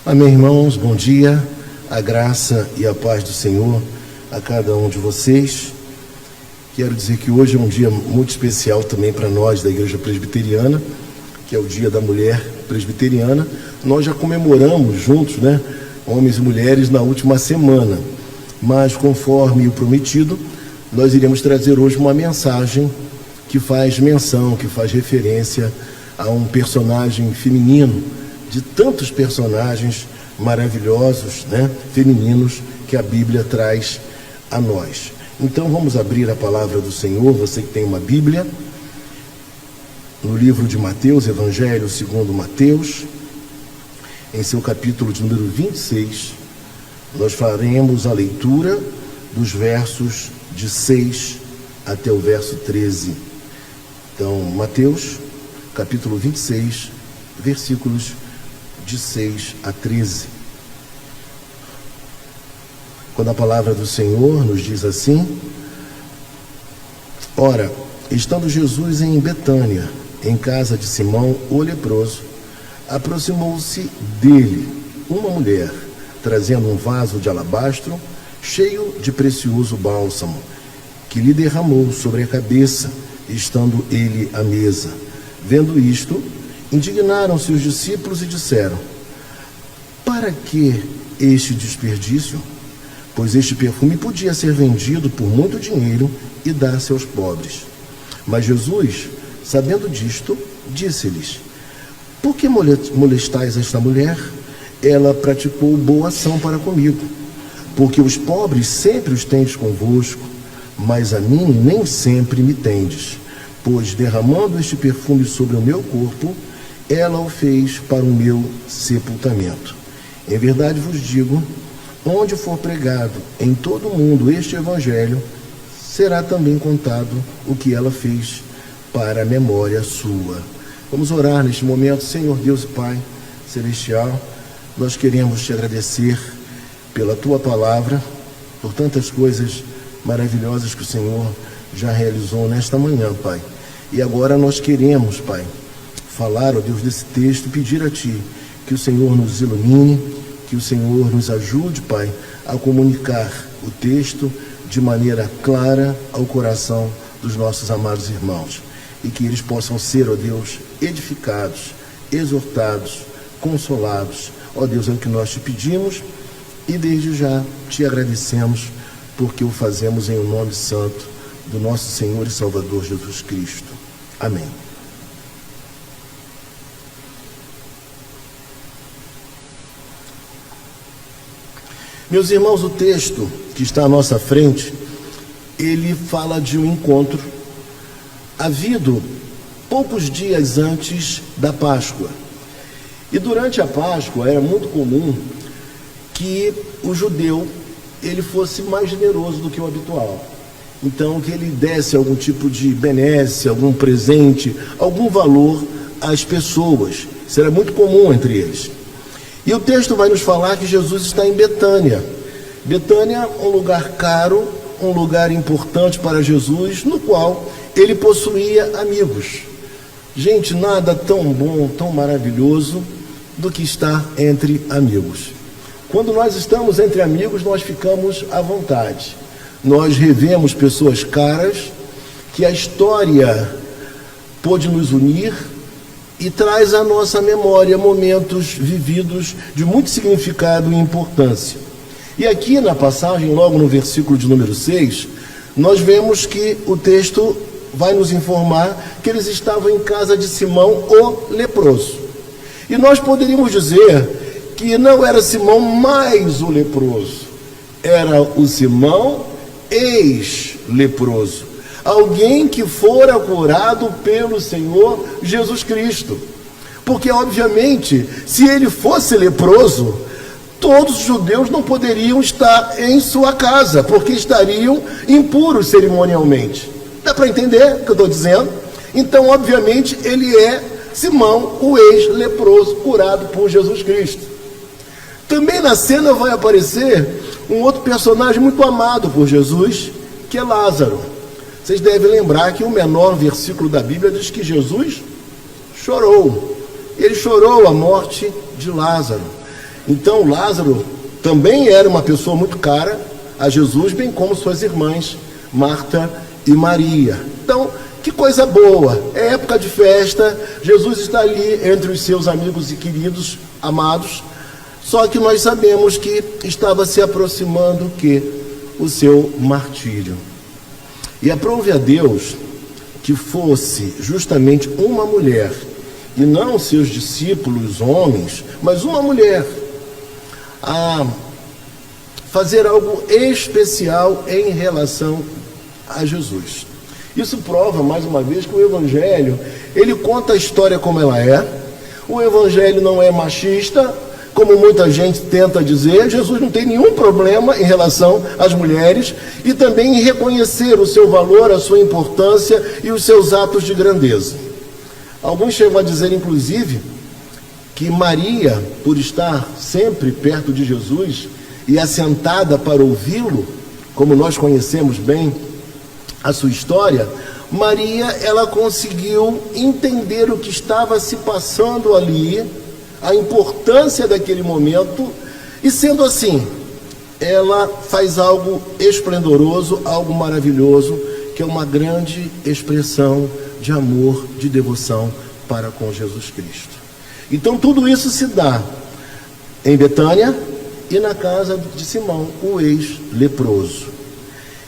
Amém, irmãos, bom dia, a graça e a paz do Senhor a cada um de vocês. Quero dizer que hoje é um dia muito especial também para nós da Igreja Presbiteriana, que é o Dia da Mulher Presbiteriana. Nós já comemoramos juntos, homens e mulheres, na última semana, mas conforme o prometido, nós iremos trazer hoje uma mensagem que faz menção, que faz referência a um personagem feminino, de tantos personagens maravilhosos, femininos, que a Bíblia traz a nós. Então vamos abrir a palavra do Senhor, você que tem uma Bíblia, no livro de Mateus, Evangelho segundo Mateus, em seu capítulo de número 26, nós faremos a leitura dos versos de 6 até o verso 13. Então, Mateus, capítulo 26, versículos de 6 a 13. Quando a palavra do Senhor nos diz assim: Ora, estando Jesus em Betânia, em casa de Simão, o leproso, aproximou-se dele uma mulher, trazendo um vaso de alabastro, cheio de precioso bálsamo, que lhe derramou sobre a cabeça, estando ele à mesa. Vendo isto, indignaram-se os discípulos e disseram: Para que este desperdício? Pois este perfume podia ser vendido por muito dinheiro e dar-se aos pobres. Mas Jesus, sabendo disto, disse-lhes: Por que molestais esta mulher? Ela praticou boa ação para comigo. Porque os pobres sempre os tendes convosco, mas a mim nem sempre me tendes. Pois derramando este perfume sobre o meu corpo, ela o fez para o meu sepultamento. Em verdade vos digo, onde for pregado em todo o mundo este evangelho, será também contado o que ela fez para a memória sua. Vamos orar neste momento. Senhor Deus e Pai Celestial, nós queremos te agradecer pela tua palavra, por tantas coisas maravilhosas que o Senhor já realizou nesta manhã, Pai. E agora nós queremos, Pai, falar, ó Deus, desse texto e pedir a Ti que o Senhor nos ilumine, que o Senhor nos ajude, Pai, a comunicar o texto de maneira clara ao coração dos nossos amados irmãos. E que eles possam ser, ó Deus, edificados, exortados, consolados. Ó Deus, é o que nós te pedimos e desde já te agradecemos, porque o fazemos em o nome santo do nosso Senhor e Salvador Jesus Cristo. Amém. Meus irmãos, o texto que está à nossa frente, ele fala de um encontro havido poucos dias antes da Páscoa. E durante a Páscoa era muito comum que o judeu ele fosse mais generoso do que o habitual. Então, que ele desse algum tipo de benesse, algum presente, algum valor às pessoas. Isso era muito comum entre eles. E o texto vai nos falar que Jesus está em Betânia. Betânia, um lugar caro, um lugar importante para Jesus, no qual ele possuía amigos. Gente, nada tão bom, tão maravilhoso do que estar entre amigos. Quando nós estamos entre amigos, nós ficamos à vontade. Nós revemos pessoas caras, que a história pôde nos unir e traz à nossa memória momentos vividos de muito significado e importância. E aqui na passagem, logo no versículo de número 6, nós vemos que o texto vai nos informar que eles estavam em casa de Simão, o leproso. E nós poderíamos dizer que não era Simão mais o leproso, era o Simão ex-leproso, alguém que fora curado pelo Senhor Jesus Cristo. Porque, obviamente, se ele fosse leproso, todos os judeus não poderiam estar em sua casa, porque estariam impuros cerimonialmente. Dá para entender o que eu estou dizendo? Então, obviamente, ele é Simão, o ex-leproso, curado por Jesus Cristo. Também na cena vai aparecer um outro personagem muito amado por Jesus, que é Lázaro. Vocês devem lembrar que o menor versículo da Bíblia diz que Jesus chorou. Ele chorou a morte de Lázaro. Então Lázaro também era uma pessoa muito cara a Jesus, bem como suas irmãs, Marta e Maria. Então, que coisa boa, é época de festa, Jesus está ali entre os seus amigos e queridos, amados, só que nós sabemos que estava se aproximando o seu martírio. E aprove a Deus que fosse justamente uma mulher, e não seus discípulos homens, mas uma mulher, a fazer algo especial em relação a Jesus. Isso prova, mais uma vez, que o Evangelho, ele conta a história como ela é. O Evangelho não é machista, como muita gente tenta dizer. Jesus não tem nenhum problema em relação às mulheres e também em reconhecer o seu valor, a sua importância e os seus atos de grandeza. Alguns chegam a dizer, inclusive, que Maria, por estar sempre perto de Jesus e assentada para ouvi-lo, como nós conhecemos bem a sua história, Maria, ela conseguiu entender o que estava se passando ali, a importância daquele momento, e sendo assim, ela faz algo esplendoroso, algo maravilhoso, que é uma grande expressão de amor, de devoção para com Jesus Cristo. Então tudo isso se dá em Betânia e na casa de Simão, o ex-leproso.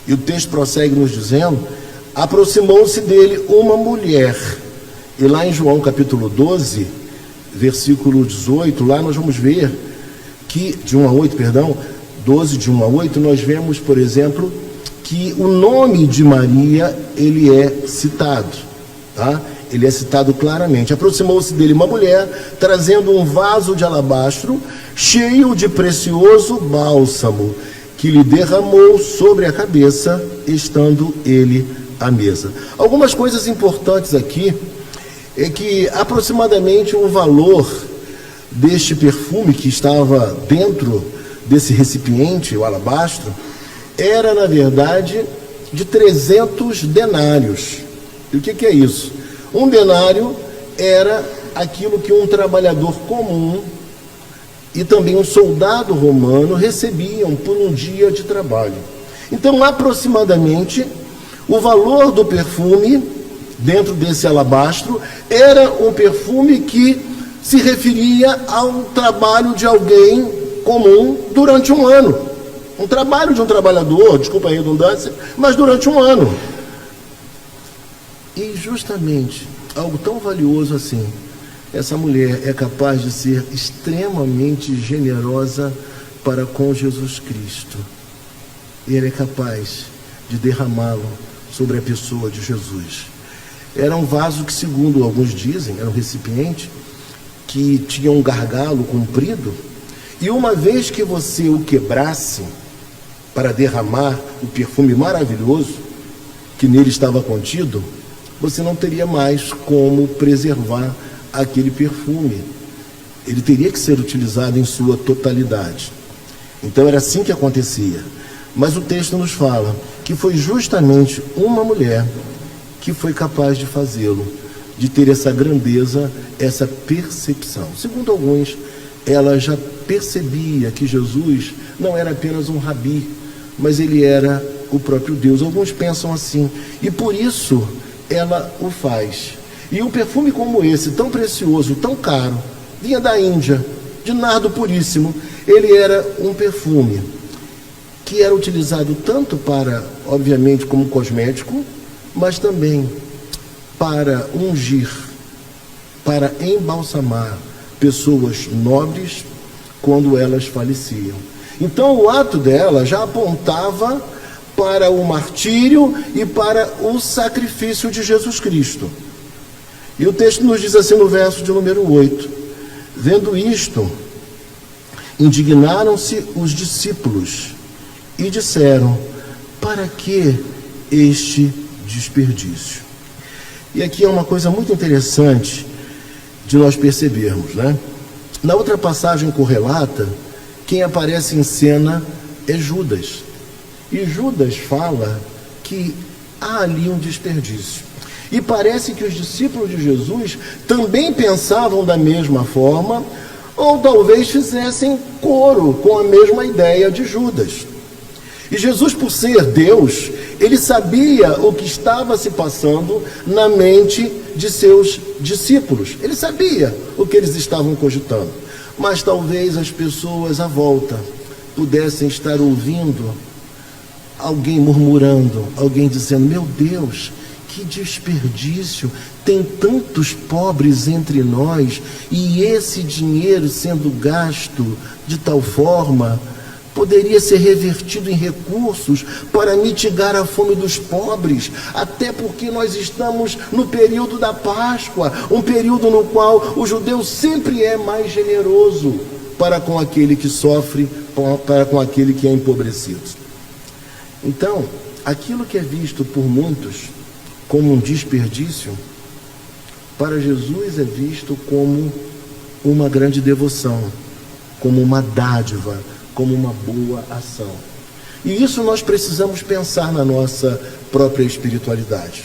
E o texto prossegue nos dizendo: aproximou-se dele uma mulher. E lá em João capítulo 12, versículo 18, lá nós vamos ver que, de 1 a 8, perdão, 12, de 1 a 8, nós vemos, por exemplo, que o nome de Maria, ele é citado, tá? Ele é citado claramente. Aproximou-se dele uma mulher, trazendo um vaso de alabastro, cheio de precioso bálsamo, que lhe derramou sobre a cabeça, estando ele à mesa. Algumas coisas importantes aqui é que aproximadamente o valor deste perfume que estava dentro desse recipiente, o alabastro, era na verdade de 300 denários. E o que é isso? Um denário era aquilo que um trabalhador comum e também um soldado romano recebiam por um dia de trabalho. Então, aproximadamente, o valor do perfume dentro desse alabastro era um perfume que se referia ao trabalho de alguém comum durante um ano. Um trabalho de um trabalhador, desculpa a redundância, mas durante um ano. E justamente algo tão valioso assim, essa mulher é capaz de ser extremamente generosa para com Jesus Cristo. E ela é capaz de derramá-lo sobre a pessoa de Jesus. Era um vaso que, segundo alguns dizem, era um recipiente que tinha um gargalo comprido, e uma vez que você o quebrasse para derramar o perfume maravilhoso que nele estava contido, você não teria mais como preservar aquele perfume. Ele teria que ser utilizado em sua totalidade. Então era assim que acontecia. Mas o texto nos fala que foi justamente uma mulher que foi capaz de fazê-lo, de ter essa grandeza, essa percepção. Segundo alguns, ela já percebia que Jesus não era apenas um rabi, mas ele era o próprio Deus. Alguns pensam assim, e por isso ela o faz. E um perfume como esse, tão precioso, tão caro, vinha da Índia, de nardo puríssimo. Ele era um perfume que era utilizado tanto para, obviamente, como cosmético, mas também para ungir, para embalsamar pessoas nobres quando elas faleciam. Então o ato dela já apontava para o martírio e para o sacrifício de Jesus Cristo. E o texto nos diz assim no verso de número 8: vendo isto, indignaram-se os discípulos e disseram: para que este desperdício? E aqui é uma coisa muito interessante de nós percebermos, né? Na outra passagem correlata, quem aparece em cena é Judas. E Judas fala que há ali um desperdício. E parece que os discípulos de Jesus também pensavam da mesma forma, ou talvez fizessem coro com a mesma ideia de Judas. E Jesus, por ser Deus, ele sabia o que estava se passando na mente de seus discípulos. Ele sabia o que eles estavam cogitando. Mas talvez as pessoas à volta pudessem estar ouvindo alguém murmurando, alguém dizendo: meu Deus, que desperdício, tem tantos pobres entre nós, e esse dinheiro sendo gasto de tal forma poderia ser revertido em recursos para mitigar a fome dos pobres, até porque nós estamos no período da Páscoa, um período no qual o judeu sempre é mais generoso para com aquele que sofre, para com aquele que é empobrecido. Então, aquilo que é visto por muitos como um desperdício, para Jesus é visto como uma grande devoção, como uma dádiva, como uma boa ação. E isso nós precisamos pensar na nossa própria espiritualidade.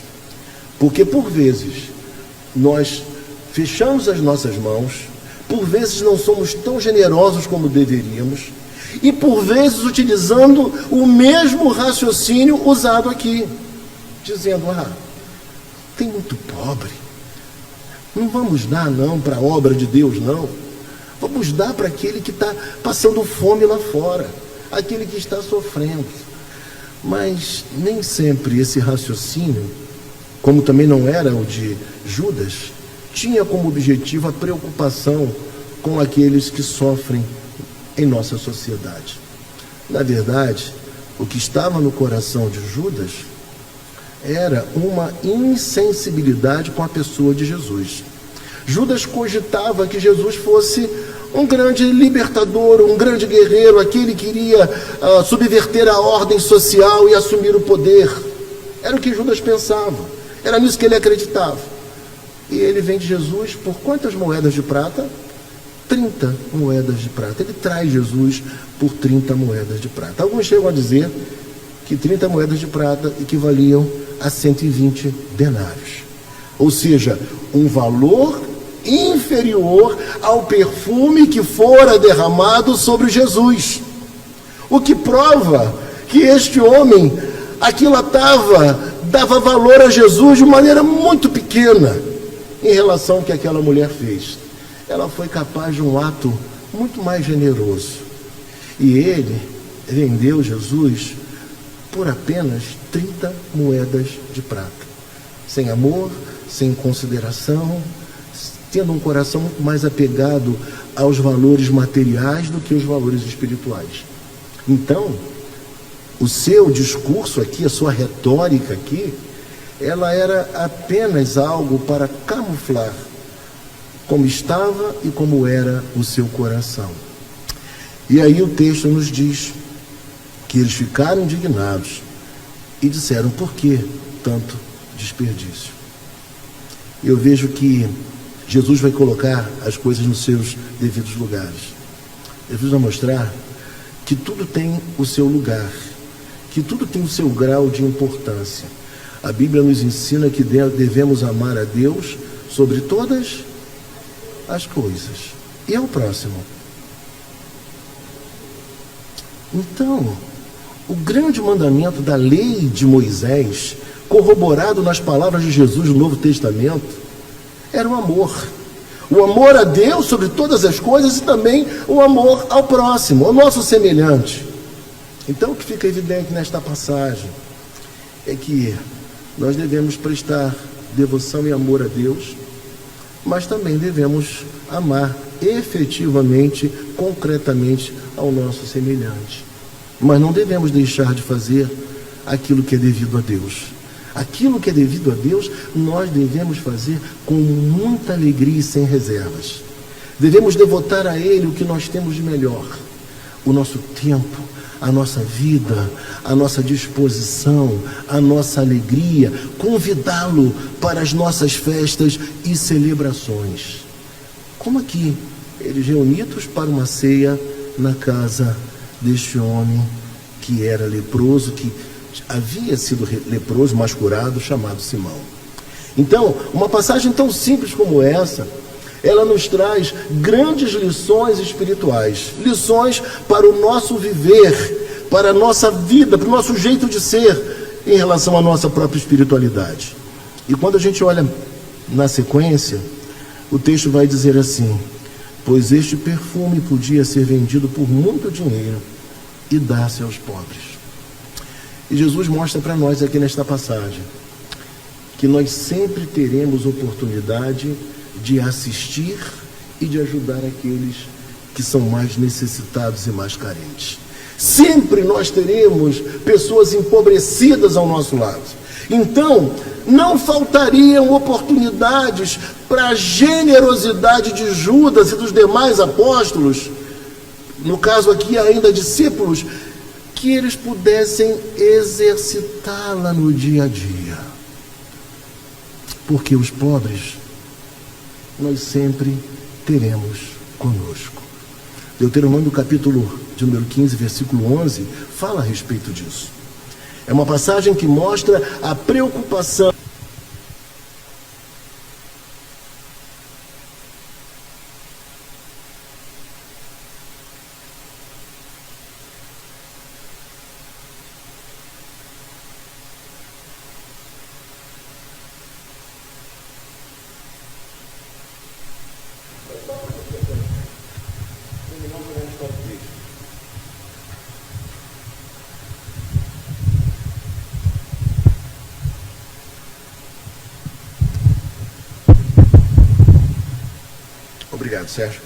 Porque por vezes nós fechamos as nossas mãos, por vezes não somos tão generosos como deveríamos, e por vezes utilizando o mesmo raciocínio usado aqui, dizendo: tem muito pobre, não vamos dar não para a obra de Deus não, vamos dar para aquele que está passando fome lá fora, aquele que está sofrendo. Mas nem sempre esse raciocínio, como também não era o de Judas, tinha como objetivo a preocupação com aqueles que sofrem em nossa sociedade. Na verdade, o que estava no coração de Judas era uma insensibilidade com a pessoa de Jesus. Judas cogitava que Jesus fosse um grande libertador, um grande guerreiro, aquele que iria subverter a ordem social e assumir o poder. Era o que Judas pensava, era nisso que ele acreditava. E ele vende Jesus por quantas moedas de prata? 30 moedas de prata. Ele traz Jesus por 30 moedas de prata. Alguns chegam a dizer que 30 moedas de prata equivaliam a 120 denários. Ou seja, um valor inferior ao perfume que fora derramado sobre Jesus. O que prova que este homem dava valor a Jesus de maneira muito pequena em relação ao que aquela mulher fez. Ela foi capaz de um ato muito mais generoso. E ele vendeu Jesus por apenas 30 moedas de prata. Sem amor, sem consideração, tendo um coração muito mais apegado aos valores materiais do que aos valores espirituais. Então, o seu discurso aqui, a sua retórica aqui, ela era apenas algo para camuflar como estava e como era o seu coração. E aí o texto nos diz que eles ficaram indignados e disseram: por que tanto desperdício? Eu vejo que Jesus vai colocar as coisas nos seus devidos lugares. Jesus vai mostrar que tudo tem o seu lugar, que tudo tem o seu grau de importância. A Bíblia nos ensina que devemos amar a Deus sobre todas as coisas e ao próximo. Então, o grande mandamento da lei de Moisés, corroborado nas palavras de Jesus no Novo Testamento, era o amor. O amor a Deus sobre todas as coisas e também o amor ao próximo, ao nosso semelhante. Então, o que fica evidente nesta passagem é que nós devemos prestar devoção e amor a Deus, mas também devemos amar efetivamente, concretamente ao nosso semelhante. Mas não devemos deixar de fazer aquilo que é devido a Deus. Aquilo que é devido a Deus, nós devemos fazer com muita alegria e sem reservas. Devemos devotar a Ele o que nós temos de melhor: o nosso tempo, a nossa vida, a nossa disposição, a nossa alegria, convidá-lo para as nossas festas e celebrações. Como aqui, eles reunidos para uma ceia na casa deste homem que era leproso, que havia sido leproso, mas curado, chamado Simão. Então, uma passagem tão simples como essa ela nos traz grandes lições espirituais, lições para o nosso viver, para a nossa vida, para o nosso jeito de ser em relação à nossa própria espiritualidade. E quando a gente olha na sequência, o texto vai dizer assim: pois este perfume podia ser vendido por muito dinheiro e dar-se aos pobres. E Jesus mostra para nós aqui nesta passagem que nós sempre teremos oportunidade de assistir e de ajudar aqueles que são mais necessitados e mais carentes. Sempre nós teremos pessoas empobrecidas ao nosso lado. Então, não faltariam oportunidades para a generosidade de Judas e dos demais apóstolos, no caso aqui ainda discípulos, que eles pudessem exercitá-la no dia a dia. Porque os pobres nós sempre teremos conosco. Deuteronômio capítulo de número 15, versículo 11, fala a respeito disso. É uma passagem que mostra a preocupação Obrigado, Sérgio.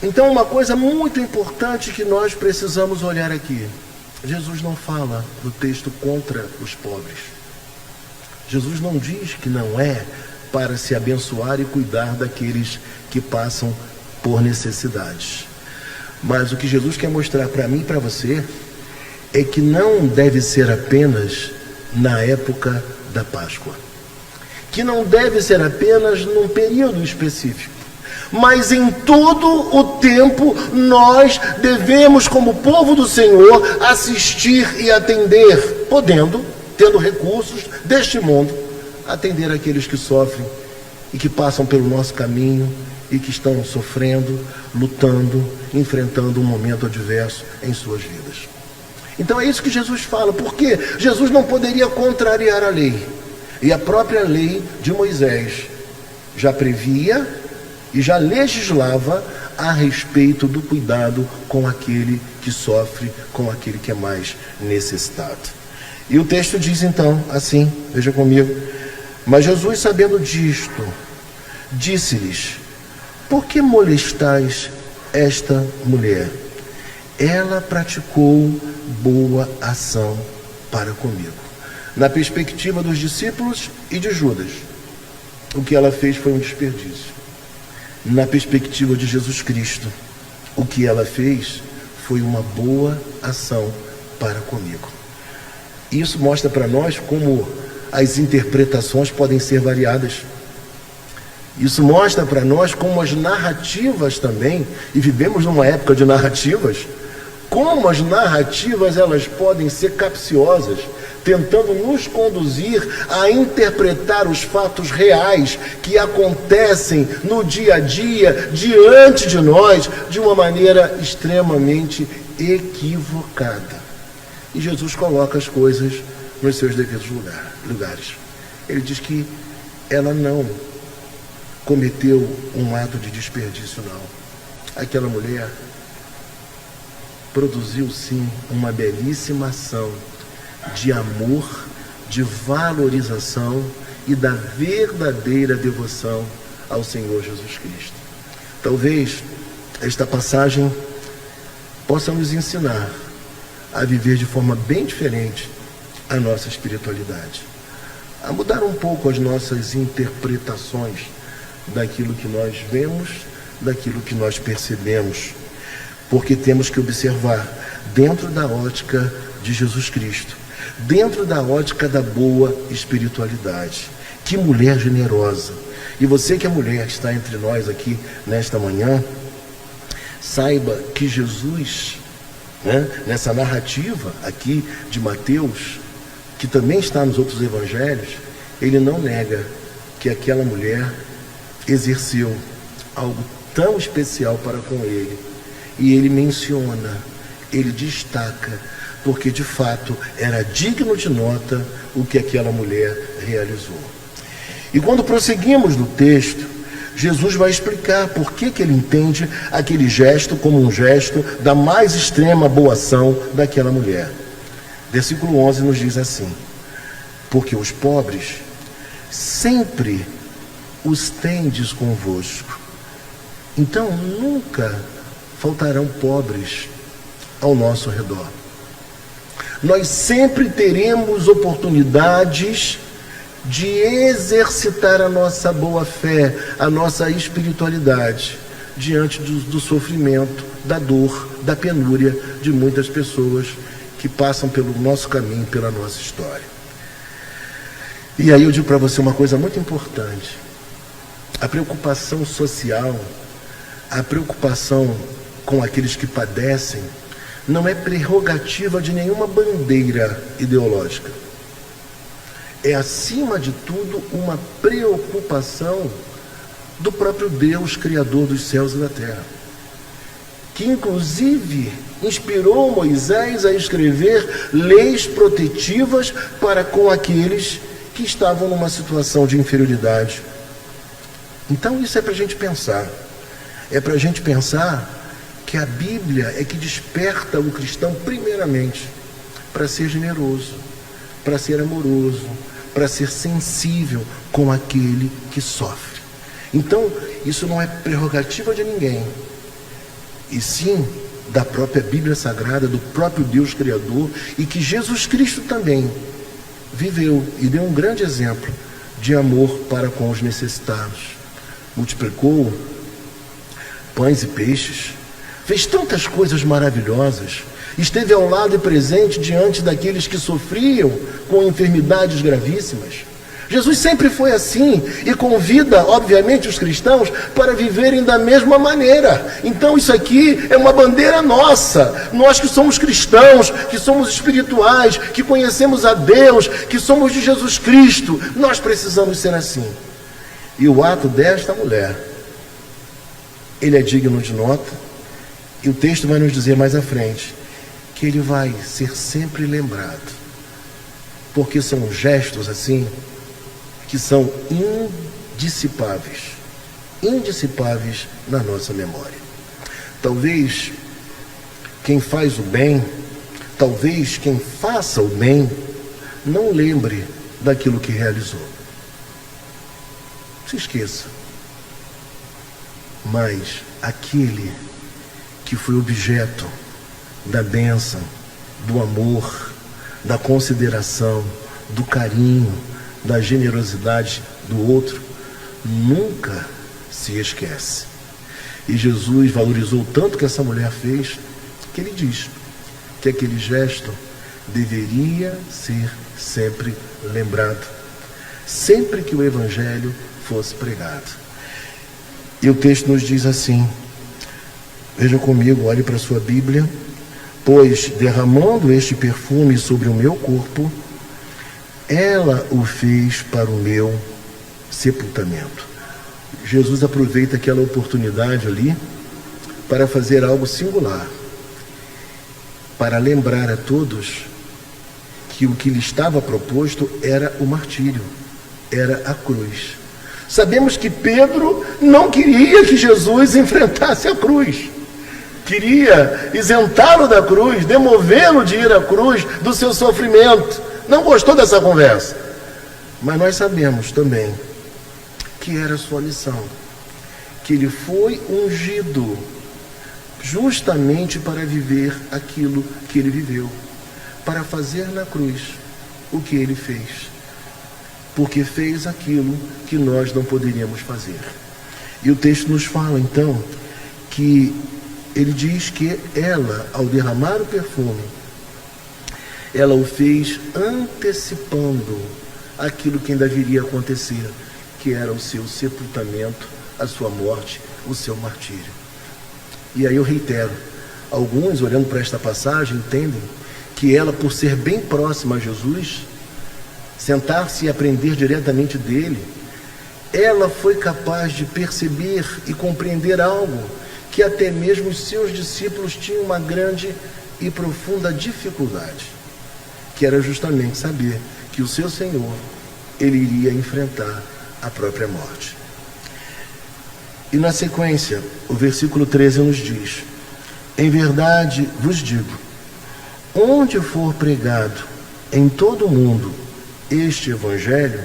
Então, uma coisa muito importante que nós precisamos olhar aqui. Jesus não fala no texto contra os pobres. Jesus não diz que não é para se abençoar e cuidar daqueles que passam por necessidades. Mas o que Jesus quer mostrar para mim e para você é que não deve ser apenas na época da Páscoa. Que não deve ser apenas num período específico, mas em todo o tempo nós devemos, como povo do Senhor, assistir e atender, podendo, tendo recursos deste mundo, atender aqueles que sofrem e que passam pelo nosso caminho e que estão sofrendo, lutando, enfrentando um momento adverso em suas vidas. Então é isso que Jesus fala, porque Jesus não poderia contrariar a lei. E a própria lei de Moisés já previa e já legislava a respeito do cuidado com aquele que sofre, com aquele que é mais necessitado. E o texto diz então, assim, veja comigo: mas Jesus, sabendo disto, disse-lhes: por que molestais esta mulher? Ela praticou boa ação para comigo. Na perspectiva dos discípulos e de Judas, o que ela fez foi um desperdício. Na perspectiva de Jesus Cristo, o que ela fez foi uma boa ação para comigo. Isso mostra para nós como as interpretações podem ser variadas. Isso mostra para nós como as narrativas também, e vivemos numa época de narrativas, como as narrativas elas podem ser capciosas, tentando nos conduzir a interpretar os fatos reais que acontecem no dia a dia, diante de nós, de uma maneira extremamente equivocada. E Jesus coloca as coisas nos seus devidos lugares. Ele diz que ela não cometeu um ato de desperdício, não. Aquela mulher produziu sim uma belíssima ação de amor, de valorização e da verdadeira devoção ao Senhor Jesus Cristo. Talvez esta passagem possa nos ensinar a viver de forma bem diferente a nossa espiritualidade, a mudar um pouco as nossas interpretações daquilo que nós vemos, daquilo que nós percebemos, porque temos que observar dentro da ótica de Jesus Cristo, dentro da ótica da boa espiritualidade. Que mulher generosa! E você que é mulher, que está entre nós aqui nesta manhã, saiba que Jesus, nessa narrativa aqui de Mateus, que também está nos outros evangelhos, ele não nega que aquela mulher exerceu algo tão especial para com ele. E ele menciona, ele destaca, porque de fato era digno de nota o que aquela mulher realizou. E quando prosseguimos no texto, Jesus vai explicar por que ele entende aquele gesto como um gesto da mais extrema boa ação daquela mulher. Versículo 11 nos diz assim: porque os pobres sempre os tendes convosco, então nunca faltarão pobres ao nosso redor. Nós sempre teremos oportunidades de exercitar a nossa boa fé, a nossa espiritualidade, diante do sofrimento, da dor, da penúria de muitas pessoas que passam pelo nosso caminho, pela nossa história. E aí eu digo para você uma coisa muito importante: a preocupação social, a preocupação com aqueles que padecem, não é prerrogativa de nenhuma bandeira ideológica. É, acima de tudo, uma preocupação do próprio Deus, Criador dos céus e da terra, que inclusive inspirou Moisés a escrever leis protetivas para com aqueles que estavam numa situação de inferioridade. Então isso é para a gente pensar. É para a gente pensar que a Bíblia é que desperta o cristão primeiramente para ser generoso, para ser amoroso, para ser sensível com aquele que sofre. Então, isso não é prerrogativa de ninguém, e sim da própria Bíblia Sagrada, do próprio Deus Criador, e que Jesus Cristo também viveu e deu um grande exemplo de amor para com os necessitados. Multiplicou pães e peixes, fez tantas coisas maravilhosas, esteve ao lado e presente diante daqueles que sofriam com enfermidades gravíssimas. Jesus sempre foi assim e convida, obviamente, os cristãos para viverem da mesma maneira. Então isso aqui é uma bandeira nossa. Nós que somos cristãos, que somos espirituais, que conhecemos a Deus, que somos de Jesus Cristo, nós precisamos ser assim. E o ato desta mulher, ele é digno de nota, e o texto vai nos dizer mais à frente que ele vai ser sempre lembrado, porque são gestos assim que são indissipáveis na nossa memória. Talvez quem faz o bem, talvez quem faça o bem, não lembre daquilo que realizou. Se esqueça. Mas aquele que foi objeto da bênção, do amor, da consideração, do carinho, da generosidade do outro, nunca se esquece. E Jesus valorizou tanto que essa mulher fez, que ele diz que aquele gesto deveria ser sempre lembrado, sempre que o Evangelho fosse pregado. E o texto nos diz assim, veja comigo, olhe para a sua Bíblia: pois derramando este perfume sobre o meu corpo, ela o fez para o meu sepultamento. Jesus aproveita aquela oportunidade ali para fazer algo singular, para lembrar a todos que o que lhe estava proposto era o martírio, era a cruz. Sabemos que Pedro não queria que Jesus enfrentasse a cruz, queria isentá-lo da cruz, demovê-lo de ir à cruz, do seu sofrimento. Não gostou dessa conversa. Mas nós sabemos também que era a sua missão, que ele foi ungido justamente para viver aquilo que ele viveu, para fazer na cruz o que ele fez, porque fez aquilo que nós não poderíamos fazer. E o texto nos fala então que ele diz que ela, ao derramar o perfume, ela o fez antecipando aquilo que ainda viria a acontecer, que era o seu sepultamento, a sua morte, o seu martírio. E aí eu reitero, alguns olhando para esta passagem entendem que ela, por ser bem próxima a Jesus, sentar-se e aprender diretamente dele, ela foi capaz de perceber e compreender algo que até mesmo os seus discípulos tinham uma grande e profunda dificuldade, que era justamente saber que o seu Senhor, ele iria enfrentar a própria morte. E na sequência, o versículo 13 nos diz: em verdade vos digo, onde for pregado em todo o mundo este evangelho,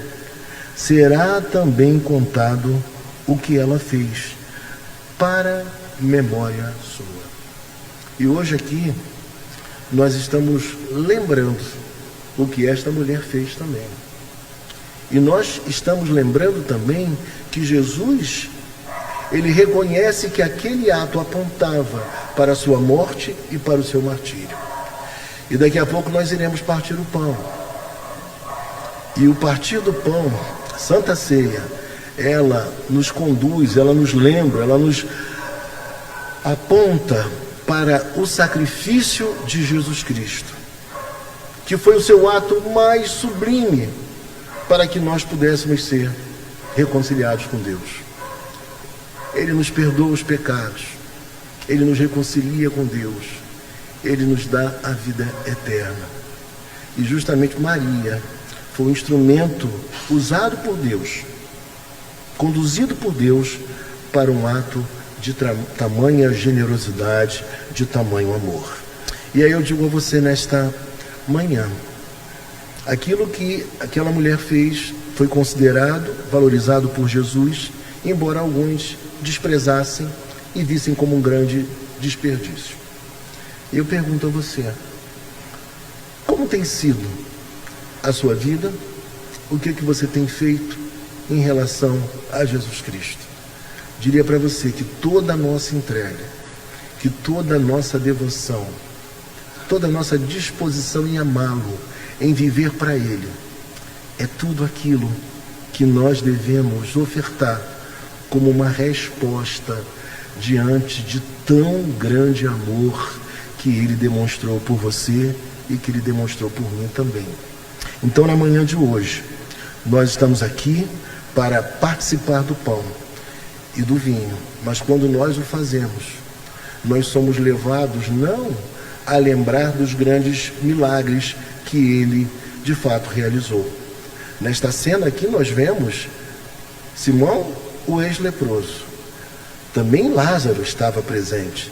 será também contado o que ela fez, para memória sua. E hoje aqui, nós estamos lembrando o que esta mulher fez também. E nós estamos lembrando também que Jesus, ele reconhece que aquele ato apontava para a sua morte e para o seu martírio. E daqui a pouco nós iremos partir o pão. E o partir do pão, Santa Ceia, ela nos conduz, ela nos lembra, ela nos aponta para o sacrifício de Jesus Cristo, que foi o seu ato mais sublime para que nós pudéssemos ser reconciliados com Deus. Ele nos perdoa os pecados, ele nos reconcilia com Deus, ele nos dá a vida eterna. E justamente Maria foi um instrumento usado por Deus, conduzido por Deus para um ato de tamanha generosidade, de tamanho amor. E aí eu digo a você nesta manhã, aquilo que aquela mulher fez foi considerado, valorizado por Jesus, embora alguns desprezassem e vissem como um grande desperdício. E eu pergunto a você, como tem sido a sua vida? O que você tem feito em relação a Jesus Cristo? Diria para você que toda a nossa entrega, que toda a nossa devoção, toda a nossa disposição em amá-lo, em viver para Ele, é tudo aquilo que nós devemos ofertar como uma resposta diante de tão grande amor que Ele demonstrou por você e que Ele demonstrou por mim também. Então, na manhã de hoje, nós estamos aqui para participar do pão e do vinho, mas quando nós o fazemos, nós somos levados não a lembrar dos grandes milagres que Ele de fato realizou. Nesta cena aqui nós vemos Simão, o ex-leproso. Também Lázaro estava presente.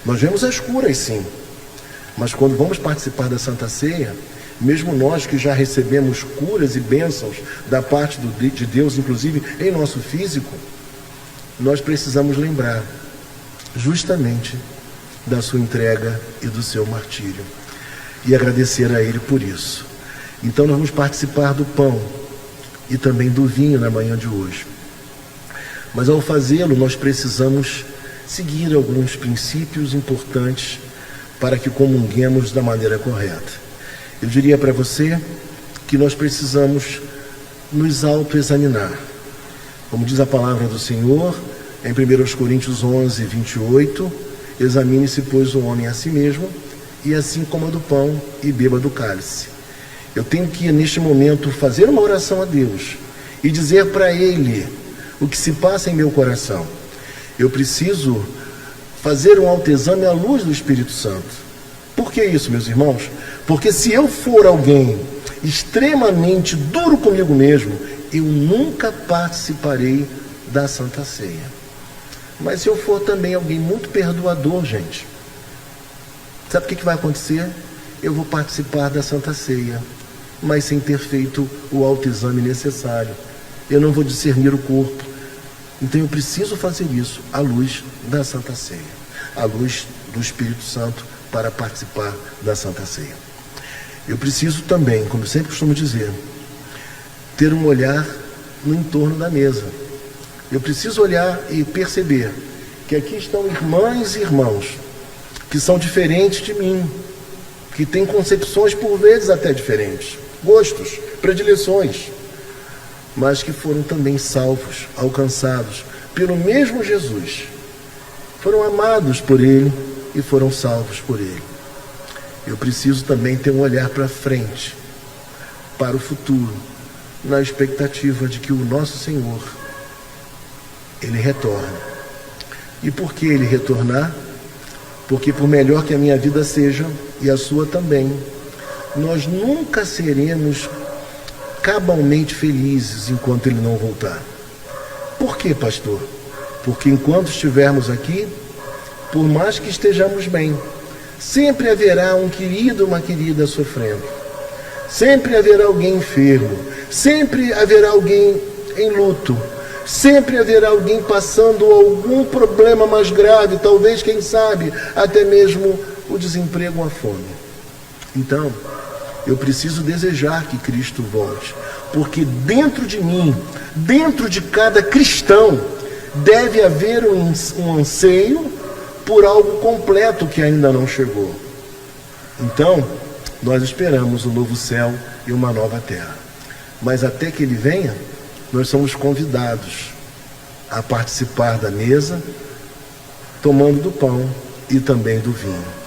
Nós vemos as curas, sim, mas quando vamos participar da Santa Ceia, mesmo nós que já recebemos curas e bênçãos da parte de Deus, inclusive em nosso físico, nós precisamos lembrar justamente da sua entrega e do seu martírio e agradecer a Ele por isso. Então nós vamos participar do pão e também do vinho na manhã de hoje. Mas ao fazê-lo, nós precisamos seguir alguns princípios importantes para que comunguemos da maneira correta. Eu diria para você que nós precisamos nos autoexaminar. Como diz a palavra do Senhor, em 1 Coríntios 11, 28, examine-se, pois, o homem a si mesmo, e assim coma do pão e beba do cálice. Eu tenho que, neste momento, fazer uma oração a Deus e dizer para Ele o que se passa em meu coração. Eu preciso fazer um autoexame à luz do Espírito Santo. Por que isso, meus irmãos? Porque se eu for alguém extremamente duro comigo mesmo, eu nunca participarei da Santa Ceia. Mas se eu for também alguém muito perdoador, gente, sabe o que vai acontecer? Eu vou participar da Santa Ceia, mas sem ter feito o autoexame necessário. Eu não vou discernir o corpo. Então eu preciso fazer isso à luz da Santa Ceia, à luz do Espírito Santo, para participar da Santa Ceia. Eu preciso também, como eu sempre costumo dizer, ter um olhar no entorno da mesa. Eu preciso olhar e perceber que aqui estão irmãs e irmãos que são diferentes de mim, que têm concepções por vezes até diferentes, gostos, predileções, mas que foram também salvos, alcançados pelo mesmo Jesus, foram amados por Ele e foram salvos por Ele. Eu preciso também ter um olhar para frente, para o futuro, na expectativa de que o nosso Senhor, Ele retorne. E por que Ele retornar? Porque por melhor que a minha vida seja, e a sua também, nós nunca seremos cabalmente felizes enquanto Ele não voltar. Por quê, pastor? Porque enquanto estivermos aqui, por mais que estejamos bem, sempre haverá um querido, uma querida sofrendo. Sempre haverá alguém enfermo. Sempre haverá alguém em luto. Sempre haverá alguém passando algum problema mais grave, talvez, quem sabe, até mesmo o desemprego ou a fome. Então, eu preciso desejar que Cristo volte, porque dentro de mim, dentro de cada cristão, deve haver um anseio por algo completo que ainda não chegou. Então, nós esperamos um novo céu e uma nova terra. Mas até que Ele venha, nós somos convidados a participar da mesa, tomando do pão e também do vinho.